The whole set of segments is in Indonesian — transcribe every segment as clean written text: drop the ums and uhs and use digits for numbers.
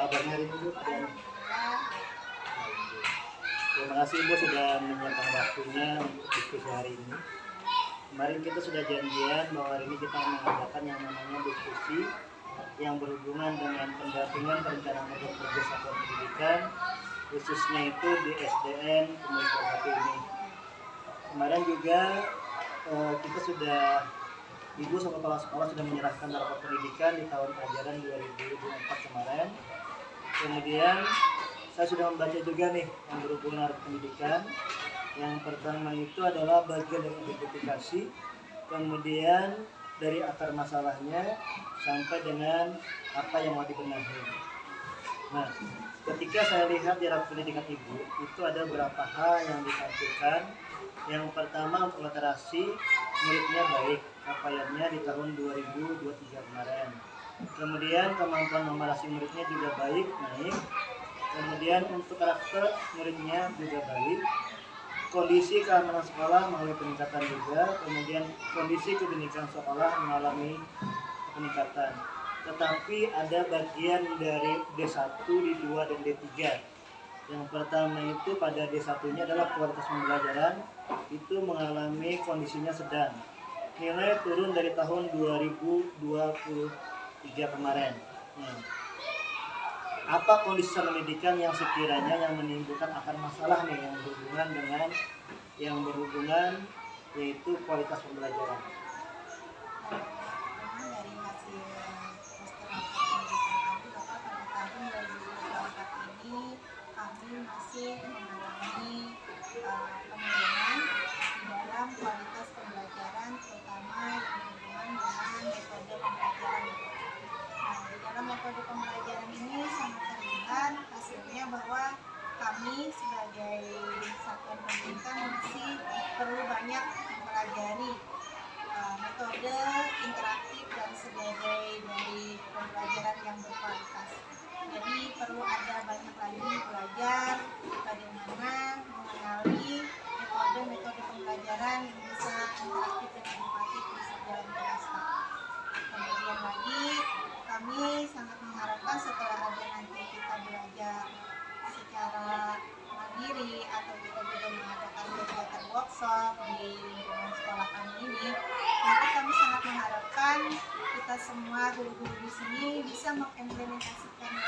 kabarnya hari ini Bu? Alhamdulillah. Terima kasih Bu sudah menyempatkan waktunya untuk diskusi hari ini. Kemarin kita sudah janjian bahwa hari ini kita mengadakan yang namanya diskusi yang berhubungan dengan pendampingan perencanaan program kerja satuan pendidikan, khususnya itu di SDN Komunitas 1 ini. Kemarin juga kita sudah, Ibu sama kepala sekolah sudah menyerahkan rapor pendidikan di tahun ajaran 2024 kemarin. Kemudian saya sudah membaca juga nih yang berhubungan rapor pendidikan. Yang pertama itu adalah bagian dari identifikasi, kemudian dari akar masalahnya sampai dengan apa yang mau dibenahi. Nah, ketika saya lihat di rapor pendidikan Ibu, itu ada beberapa hal yang ditampilkan. Yang pertama untuk literasi, muridnya baik, capaiannya di tahun 2023 kemarin. Kemudian kemampuan numerasi muridnya juga baik, naik. Kemudian untuk karakter muridnya juga baik. Kondisi keamanan sekolah mengalami peningkatan juga. Kemudian kondisi kebenekaan sekolah mengalami peningkatan. Tetapi ada bagian dari D1, D2, dan D3. Yang pertama itu pada D1-nya adalah kualitas pembelajaran itu mengalami kondisinya sedang. Nilai turun dari tahun 2023 kemarin. Apa kondisi pendidikan yang sekiranya yang menimbulkan akar masalah nih yang berhubungan yaitu kualitas pembelajaran? Dari hasil poster rapor pendidikan kami, Bapak, pada tahun 2024 ini kami masih mengalami penurunan di dalam kualitas pembelajaran, terutama yang berhubungan dengan metode pembelajaran. Nah, di dalam metode pembelajaran ini sangat terlihat hasilnya bahwa kami sebagai satuan pendidikan masih perlu banyak mempelajari metode interaktif dan sebagainya dari pembelajaran yang berkualitas. Jadi perlu ada banyak lagi belajar bagaimana mengenali metode-metode pembelajaran yang bisa interaktif dan inovatif di dalam kelas. Kemudian lagi kami sangat mengharapkan setelah ada nanti kita belajar secara mandiri atau kita juga mengadakan kegiatan workshop di lingkungan sekolah kami ini, nanti kami sangat mengharapkan kita semua guru-guru di sini bisa mengimplementasikannya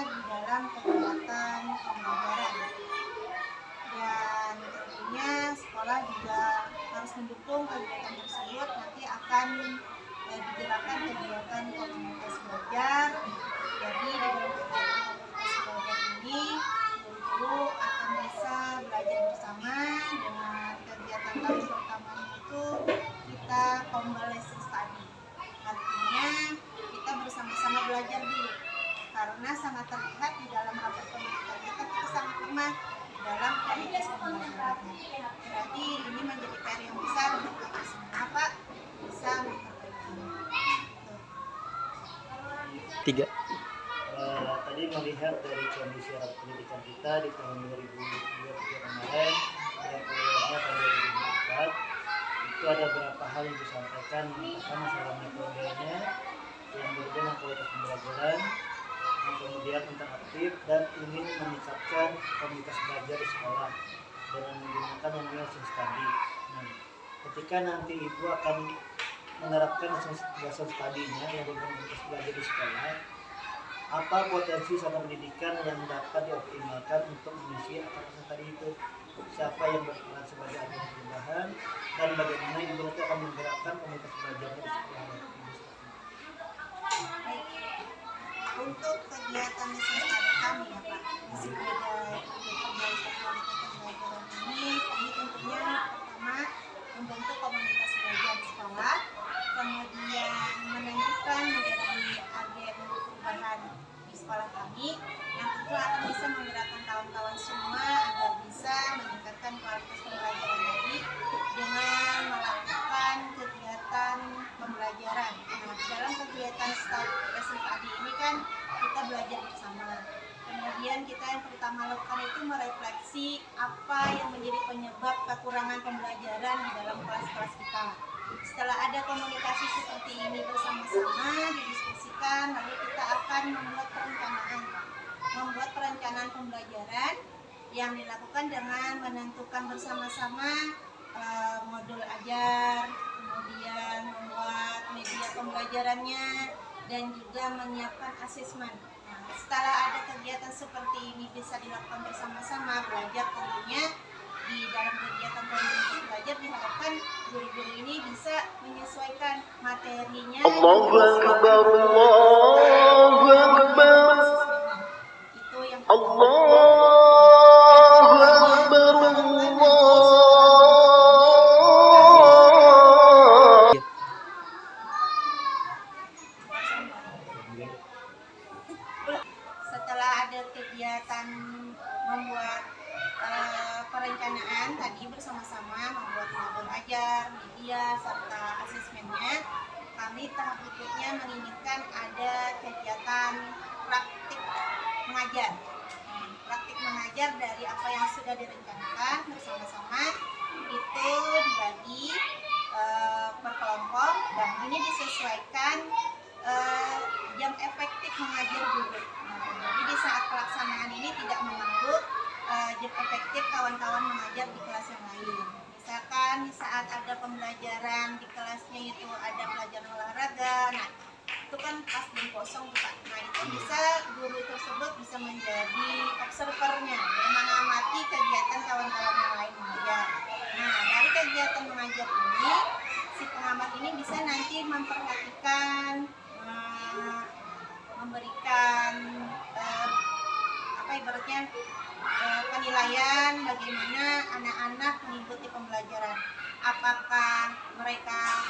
di dalam kegiatan pembelajaran. Dan tentunya sekolah juga harus mendukung kegiatan tersebut. Nanti akan digerakkan kegiatan komunitas belajar. Jadi di dalam kegiatan komunitas belajar ini guru-guru akan bisa belajar bersama. Dengan kegiatan kami pertamanya itu kita convalescent study. Artinya kita bersama-sama belajar dulu. Karena sangat terlihat di dalam rapor pendidikan kita sangat lemah dalam kualitas pembelajaran. Berarti ini menjadi PR yang besar untuk kita semua, Pak, bisa memperbaikinya. Tiga. Tadi melihat dari kondisi rapor pendidikan kita di tahun 2023 kemarin dan keluarnya tahun 2024 itu ada beberapa hal yang disampaikan. Pertama masalah metodenya yang berbeda kualitas pembelajaran, kemudian interaktif dan ingin meningkatkan komunitas belajar di sekolah dengan menggunakan yang namanya lesson study. Nah, ketika nanti Ibu akan menerapkan lesson study-nya yang komunitas belajar di sekolah, apa potensi satuan pendidikan yang dapat dioptimalkan untuk mengisi akar-akar tadi itu? Siapa yang berperan sebagai agen perubahan dan bagaimana Ibu nanti akan menggerakkan komunitas belajarnya di sekolah? Untuk kegiatan lesson study kami ya Pak, sebagai kualitas pembelajaran ini, kami tentunya pertama membentuk komunitas belajar di sekolah, kemudian menentukan menjadi agen perubahan di sekolah kami yang tentu akan bisa menggerakkan kawan-kawan semua agar bisa meningkatkan kualitas pembelajaran tadi dengan melakukan kegiatan pembelajaran. Nah, dalam kegiatan lesson study ini kan kita belajar bersama. Kemudian kita yang pertama lakukan itu merefleksi apa yang menjadi penyebab kekurangan pembelajaran di dalam kelas-kelas kita. Setelah ada komunikasi seperti ini bersama-sama didiskusikan kegiatan, lalu kita akan membuat perencanaan pembelajaran yang dilakukan dengan menentukan bersama-sama modul ajar, kemudian membuat media pembelajarannya, dan juga menyiapkan asesmen. Nah, setelah ada kegiatan seperti ini bisa dilakukan bersama-sama, belajar tentunya di dalam kegiatan komunitas belajar diharapkan guru-guru ini bisa menyesuaikan materinya. Allahu Akbar, Allahu Akbar, itu yang Allahu Akbar, Allah. Setelah ada kegiatan membuat perencanaan tadi bersama-sama, membuat modul ajar, media, serta asesmennya, kami tahap berikutnya menginginkan ada kegiatan praktik mengajar. Praktik mengajar dari apa yang sudah direncanakan bersama-sama itu dibagi per kelompok, dan ini disesuaikan jam efektif mengajar guru. Jadi di saat pelaksanaan ini tidak mengganggu jam efektif kawan-kawan mengajar di kelas yang lain. Misalkan di saat ada pembelajaran di kelasnya itu ada pelajaran olahraga, nah itu kan pas jam kosong Pak. Nah itu bisa guru tersebut bisa menjadi observernya, yang mengamati kegiatan kawan-kawan yang lain mengajar. Nah dari kegiatan mengajar ini, si pengamat ini bisa nanti memperhatikan, memberikan ibaratnya penilaian bagaimana anak-anak mengikuti pembelajaran, apakah mereka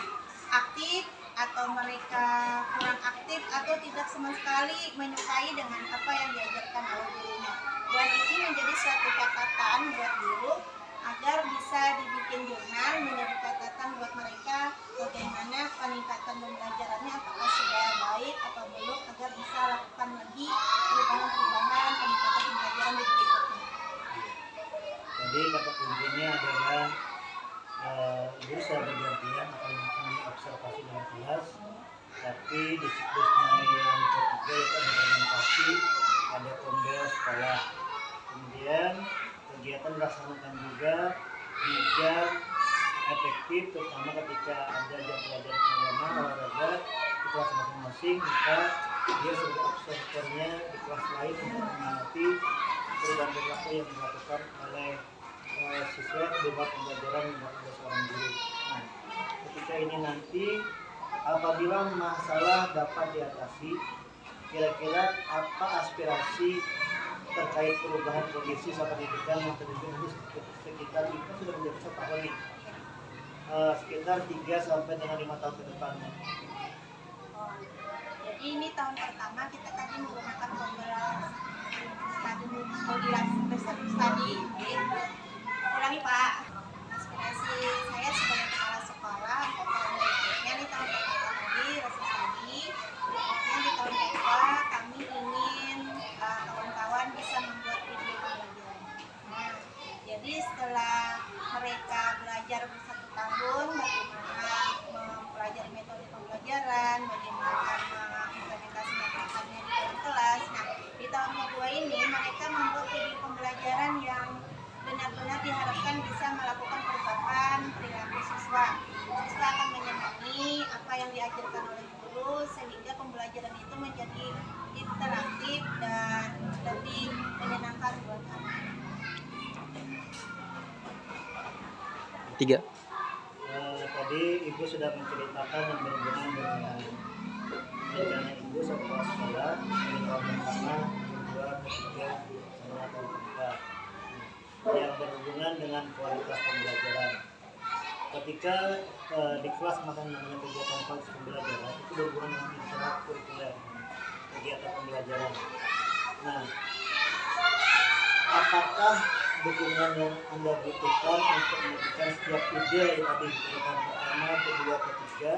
aktif atau mereka kurang aktif atau tidak sama sekali menyukai dengan apa yang diajarkan oleh gurunya. Dan ini menjadi suatu catatan buat guru agar bisa dibikin jurnal, menjadi catatan buat mereka bagaimana peningkatan pembelajarannya, apakah sudah baik atau belum, agar bisa lakukan lagi perubahan-perubahan peningkatan pembelajaran di berikutnya. Jadi kata kuncinya adalah guru secara bergantian akan mengobservasi dalam kelas, tapi di siklusnya yang ketiga itu ada presentasi, ada pembela sekolah, kemudian kegiatan dilaksanakan juga di jam efektif, terutama ketika ada jam pelajaran agama, olahraga di kelas masing-masing, maka dia sebagai observernya di kelas lain untuk mengamati perubahan perilaku yang dilakukan oleh siswa di bawah pembelajaran yang ada seorang guru. Nah, ketika ini nanti apabila masalah dapat diatasi, kira-kira apa aspirasi terkait perubahan kondisi saat pendidikan yang terjadi nanti sekitar kita sudah menjadi 1 tahun nih, sekitar 3 sampai dengan 5 tahun ke depannya. Jadi ini tahun pertama kita tadi menggunakan modulasi studi. Ulangi Pak. Aspirasi saya sebagai kepala sekolah untuk tahun berikutnya di tahun pertama tadi rasa studi. Berikutnya di tahun kedua kami ingin kawan-kawan bisa membuat video pembelajaran. Nah, jadi setelah mereka belajar 1 tahun bagaimana mempelajari metode pembelajaran, bagaimana mengimplementasikannya di dalam kelas. Nah, di tahun kedua ini mereka membuat video pembelajaran yang benar-benar diharapkan bisa melakukan perubahan perilaku siswa. Siswa akan menyadari apa yang diajarkan oleh guru sehingga pembelajaran itu menjadi interaktif dan lebih menyenangkan buat anak. 3. Tadi Ibu sudah menceritakan yang berhubungan dengan rencana Ibu setelah sekolah dari tahun pertama, kedua, ketiga, sama tahun keempat, yang berhubungan dengan kualitas pembelajaran. Ketika di kelas maka namanya kegiatan kualitas pembelajaran itu berhubungan dengan intrakurikuler, kegiatan pembelajaran. Nah, apakah dukungan yang Anda butuhkan untuk menentukan setiap ide yang tadi diberikan pertama, kedua, ketiga,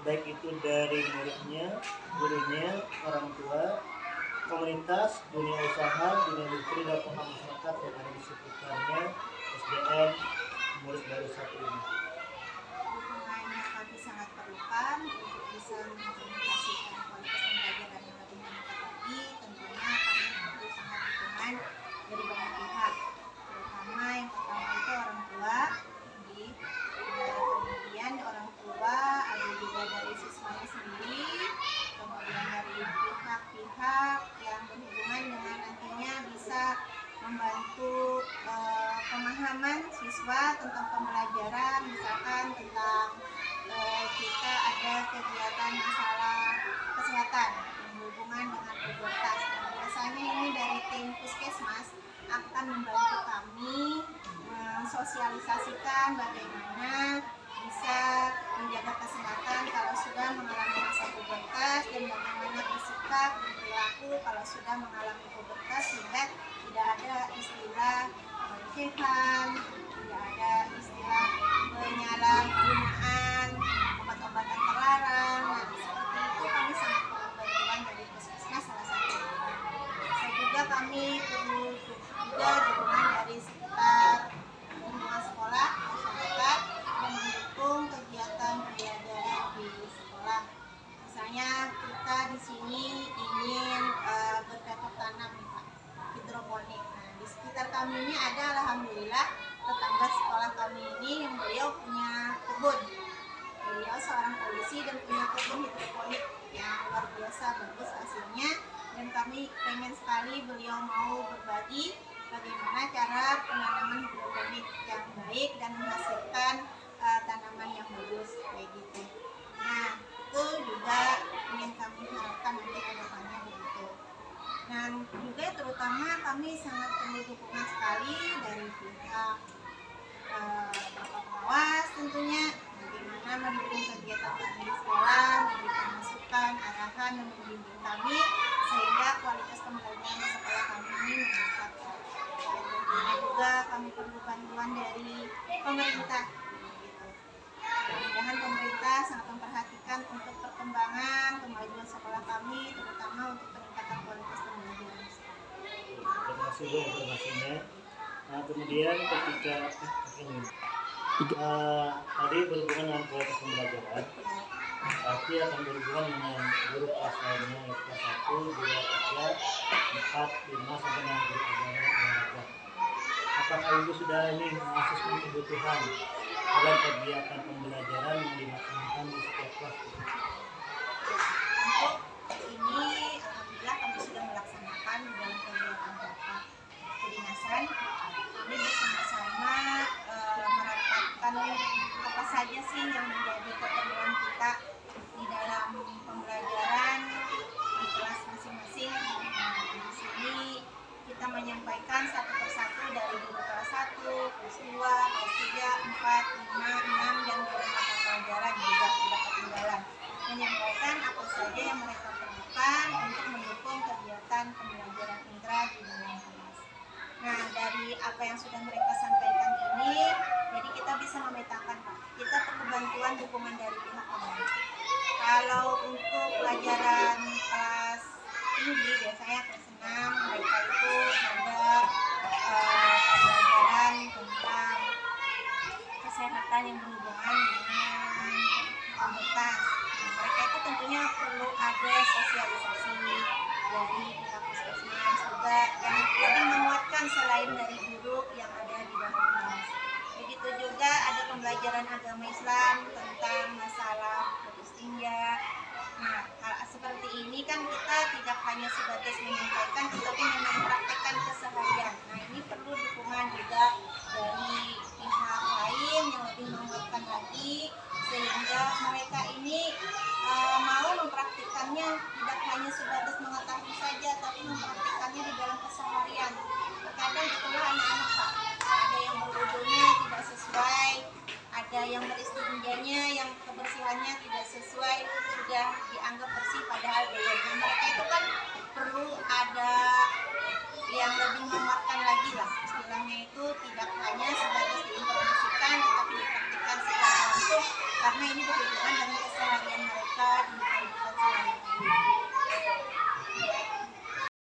baik itu dari muridnya, gurunya, orang tua, komunitas, dunia usaha, dunia industri, dan tokoh masyarakat yang ada di sekitarnya, SDM, murid baru satu ini? Dukungannya kami sangat perlukan untuk bisa mengimplementasikan kualitas pembelajaran tentang pembelajaran, misalkan tentang kita ada kegiatan masalah kesehatan yang berhubungan dengan pubertas. Nah, biasanya ini dari tim puskesmas akan membantu kami mensosialisasikan bagaimana bisa menjaga kesehatan kalau sudah mengalami masa pubertas dan bagaimana bersikap dan perilaku kalau sudah mengalami pubertas sehingga tidak ada istilah pelecehan, tidak ada istilah penyalahgunaan obat-obatan terlarang. Nah, seperti itu kami sangat perlu bantuan dari puskesmas salah satunya. Bisa juga kami perlu juga dukungan dari sekitar lingkungan sekolah, masyarakat yang mendukung kegiatan pembelajaran di sekolah. Misalnya kita di sini ingin bercocok tanam nih Pak, hidroponik. Nah, di sekitar kami ini ada alhamdulillah tetangga sekolah kami ini yang beliau punya kebun. Beliau seorang polisi dan punya kebun hidroponik yang luar biasa bagus hasilnya, dan kami pengen sekali beliau mau berbagi bagaimana cara penanaman hidroponik yang baik dan menghasilkan tanaman yang bagus kayak gitu. Nah, itu juga ingin kami harapkan nanti ke depannya begitu. Dan juga terutama kami sangat perlu dukungan sekali dari pihak Bapak Pengawas tentunya, bagaimana mendukung kegiatan kami di sekolah, memberikan masukan, arahan, dan membimbing kami sehingga kualitas pembelajaran di sekolah kami ini meningkat. Dan tentunya juga kami perlu bantuan dari pemerintah. Mudah-mudahan pemerintah sangat memperhatikan untuk perkembangan kemajuan sekolah kami, terutama untuk peningkatan kualitas pembelajaran. Terima kasih Bu informasinya. Nah, kemudian ketika tadi berhubungan dengan kualitas pembelajaran, pasti akan berhubungan dengan guru kelas lainnya, yaitu kelas 1, 2, 3, 4, 5 sampai dengan guru agama dan olahraga. Apakah Ibu sudah ini mengakseskan kebutuhan dalam kegiatan pembelajaran yang dilaksanakan di setiap kelas? Untuk ini, alhamdulillah kami sudah melaksanakan di dalam kegiatan rapat kedinasan. Kami bersama-sama merapatkan apa saja sih yang menjadi keperluan kita di dalam pembelajaran di kelas masing-masing. Nah, di sini kita menyampaikan satu persatu dari guru kelas 1, kelas 2, kelas 3, 4, 5, 6 dan beberapa pelajaran juga tidak ketinggalan. Menyampaikan apa saja yang mereka perlukan untuk mendukung kegiatan pembelajaran intra di dalam kelas. Nah, dari apa yang sudah mereka sampaikan ini, jadi kita bisa memetakan Pak, kita perlu bantuan dukungan dari pihak mana. Kalau untuk pelajaran kelas tinggi, biasanya kelas 6, mereka itu ada pelajaran tentang kesehatan yang berhubungan dengan pubertas. Nah, mereka itu tentunya perlu ada sosialisasi dari pihak puskesmas juga yang lebih menguatkan selain dari guru yang ada di dalam kelas. Begitu juga ada pembelajaran agama Islam tentang masalah putus tinja. Nah, seperti ini kan kita tidak hanya sebatas menyampaikan, tetapi memang mempraktekkan keseharian. Nah, ini perlu dukungan juga dari pihak lain yang lebih menguatkan lagi, sehingga mereka ini mau mempraktikannya tidak hanya sebatas mengetahui saja, tapi mempraktikannya di dalam keseharian. Terkadang itulah anak-anak Pak, ada yang berwudunya tidak sesuai, ada yang beristinjanya yang kebersihannya tidak sesuai, sudah dianggap bersih padahal belum. Dan mereka itu kan perlu ada yang lebih menguatkan lagi lah, istilahnya itu tidak hanya sebatas diinformasikan tetapi dipraktikkan secara langsung, karena ini berhubungan dengan keseharian mereka di kehidupan